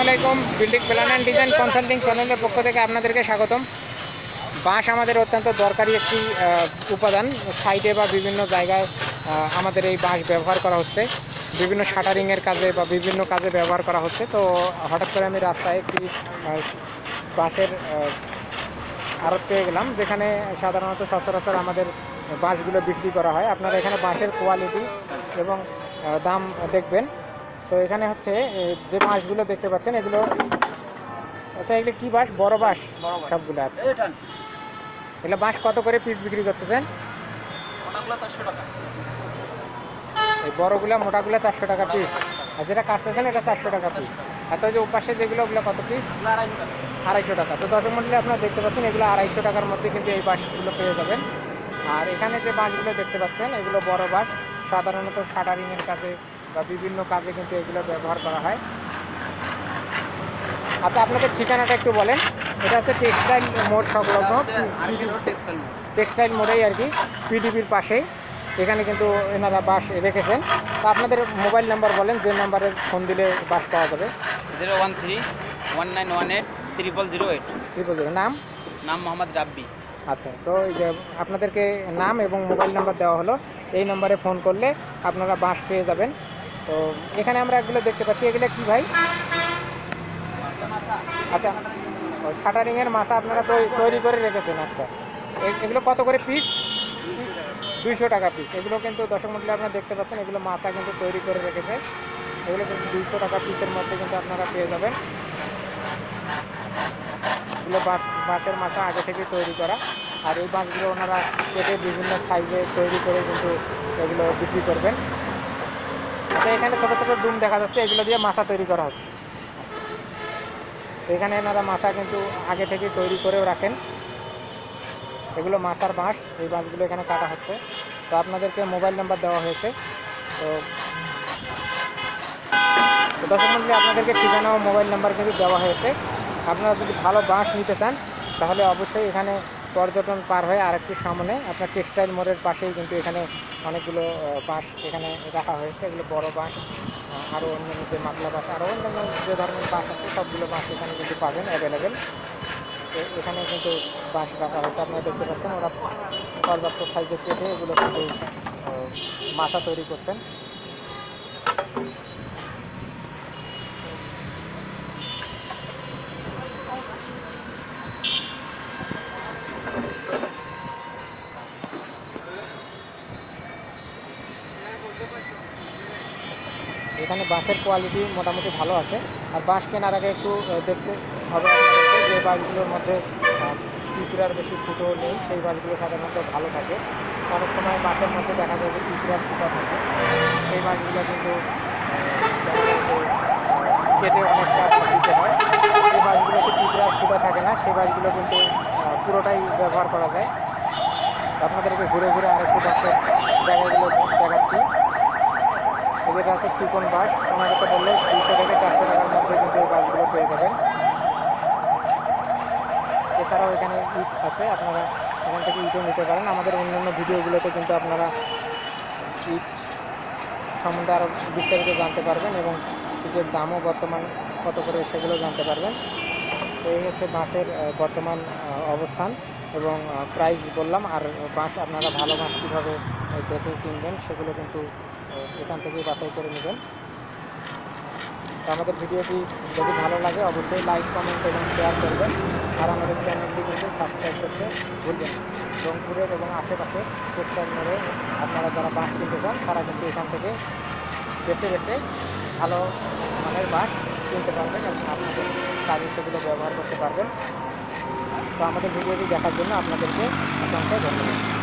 আলাইকুম। Building plan and design consulting চ্যানেলের পক্ষ থেকে আপনাদেরকে স্বাগতম। বাঁশ আমাদের অত্যন্ত দরকারি একটি উপাদান। সাইডে বা বিভিন্ন জায়গায় আমাদের এই বাঁশ ব্যবহার করা হচ্ছে, বিভিন্ন শাটারিংয়ের কাজে বা বিভিন্ন কাজে ব্যবহার করা হচ্ছে। তো হঠাৎ করে আমি রাস্তায় একটি বাঁশের আড়ত পেয়ে গেলাম, যেখানে সাধারণত সচরাচর আমাদের বাঁশগুলো বিক্রি করা হয়। আপনারা এখানে বাঁশের কোয়ালিটি এবং দাম দেখবেন। তো এখানে হচ্ছে যে বাঁশগুলো দেখতে পাচ্ছেন, এগুলো আচ্ছা, এগুলো কী বাঁশ? বড় বাঁশ সবগুলো আছে। এগুলো বাঁশ কত করে পিস বিক্রি করতেছেন? এই বড়গুলো মোটাগুলো 400 টাকা পিস, আর যেটা কাটতেছেন এটা 400 টাকা পিস। আচ্ছা, যে ওপাশে যেগুলো ওগুলো কত পিস? 250 টাকা। তো দর্শক মণ্ডলী আপনারা দেখতে পাচ্ছেন, এগুলো 250 টাকার মধ্যে কিন্তু এই বাঁশগুলো পেয়ে যাবেন। আর এখানে যে বাঁশগুলো দেখতে পাচ্ছেন, এগুলো বড় বাঁশ, সাধারণত শাটারিংয়ের কাজে বা বিভিন্ন কাজে কিন্তু এগুলো ব্যবহার করা হয়। আচ্ছা, আপনাদের ঠিকানাটা একটু বলেন। এটা হচ্ছে টেক্সটাইল মোড় সংলগ্ন, টেক্সটাইল মোড়েই আর কি, পিডিবির পাশেই। এখানে কিন্তু এনারা বাঁশ রেখেছেন। তো আপনাদের মোবাইল নাম্বার বলেন, যে নাম্বারে ফোন দিলে বাঁশ পাওয়া যাবে। 013-1918-0008। নাম? মোহাম্মদ রাব্বি। আচ্ছা, তো এই যে আপনাদেরকে নাম এবং মোবাইল নাম্বার দেওয়া হলো, এই নাম্বারে ফোন করলে আপনারা বাঁশ পেয়ে যাবেন। তো এখানে আমরা এগুলো দেখতে পাচ্ছি, এগুলো কি ভাই? আচ্ছা, শাটারিংয়ের মাথা আপনারা তৈরি করে রেখেছেন। আচ্ছা, এগুলো কত করে পিস? 200 টাকা পিস। এগুলো কিন্তু দর্শক মণ্ডলী আপনারা দেখতে পাচ্ছেন, এগুলো মাথা কিন্তু তৈরি করে রেখেছে। এগুলো কিন্তু 200 টাকা পিসের মধ্যে কিন্তু আপনারা পেয়ে যাবেন। এগুলো বাঁশের মাথা আগে থেকে তৈরি করা, আর এই বাঁশগুলো ওনারা কেটে বিভিন্ন সাইজে তৈরি করে কিন্তু এগুলো বিক্রি করবেন। আচ্ছা, এখানে ছোটো ছোটো ডুম দেখা যাচ্ছে, এগুলো দিয়ে মাথা তৈরি করা হচ্ছে। এখানে এনারা মাথা কিন্তু আগে থেকে তৈরি করেও রাখেন। এগুলো মাথার বাঁশ, এই বাঁশগুলো এখানে কাটা হচ্ছে। তো আপনাদেরকে মোবাইল নাম্বার দেওয়া হয়েছে। তো দর্শক মণ্ডলী আপনাদেরকে ঠিকানা ও মোবাইল নাম্বার কিন্তু দেওয়া হয়েছে। আপনারা যদি ভালো বাঁশ নিতে চান, তাহলে অবশ্যই এখানে পর্যটন পার হয়ে আরেকটু সামনে আপনার টেক্সটাইল মোড়ের পাশেই কিন্তু এখানে অনেকগুলো বাঁশ এখানে রাখা হয়েছে। এগুলো বড় বাঁশ, আরও অন্যান্য যে মাতলা বাঁশ, আরও অন্যান্য যে ধরনের বাঁশ আছে, সবগুলো বাঁশ এখানে কিন্তু পাবেন অ্যাভেলেবেল। তো এখানে কিন্তু বাঁশ রাখা হয়েছে, আপনারা দেখতে পাচ্ছেন। ওরা পর্যাপ্ত সাইজে কেটে এগুলো কিন্তু মাথা তৈরি করছেন। এখানে বাঁশের কোয়ালিটি মোটামুটি ভালো আছে। আর বাঁশ কেনার আগে একটু দেখতে হবে আপনাদেরকে, যে বাঁশগুলোর মধ্যে পিঁপড়ার বেশি ফুটো নেই, সেই বাঁশগুলো সাধারণত ভালো থাকে। অনেক সময় বাঁশের মধ্যে দেখা যায় যে পিঁপড়ার ফুটা থাকে, সেই বাঁশগুলো কিন্তু কেটে অনেকটা দিতে হয়। সেই বাঁশগুলোতে পিঁপড়ার ফুটা থাকে না, সেই বাঁশগুলো কিন্তু পুরোটাই ব্যবহার করা যায়। আপনাদেরকে ঘুরে ঘুরে আরেকটু বাঁশের জায়গাগুলো দেখাচ্ছি। এদের আছে চিকন বাঁশ, ওনাদেরকে বললে 200 থেকে 400 টাকার মধ্যে কিন্তু এই বাঁশগুলো পেয়ে যাবেন। এছাড়াও এখানে ইট আছে, আপনারা এখান থেকে ইটও নিতে পারেন। আমাদের অন্যান্য ভিডিওগুলোতে কিন্তু আপনারা ইট সম্বন্ধে আরও বিস্তারিত জানতে পারবেন এবং ইটের দামও বর্তমান কত করে সেগুলো জানতে পারবেন। তো এই হচ্ছে বাঁশের বর্তমান অবস্থান এবং প্রাইস বললাম। আর বাঁশ আপনারা ভালো বাঁশ কীভাবে দেখে কিনবেন, সেগুলো কিন্তু এখান থেকেই বাছাই করে নেবেন। তো আমাদের ভিডিওটি যদি ভালো লাগে অবশ্যই লাইক, কমেন্ট এবং শেয়ার করবেন। আর আমাদের চ্যানেলটি কিন্তু সাবস্ক্রাইব করতে ভুলবেন না। রংপুরের এবং আশেপাশে টেক্সটাইল মোড়ে আপনারা যারা বাঁশ কিনতে চান, তারা কিন্তু এখান থেকে বেছে বেছে ভালো মানের বাঁশ কিনতে পারবেন এবং আপনাদের কাজে সেগুলো ব্যবহার করতে পারবেন। তো আমাদের ভিডিওটি দেখার জন্য আপনাদেরকে অসংখ্য ধন্যবাদ।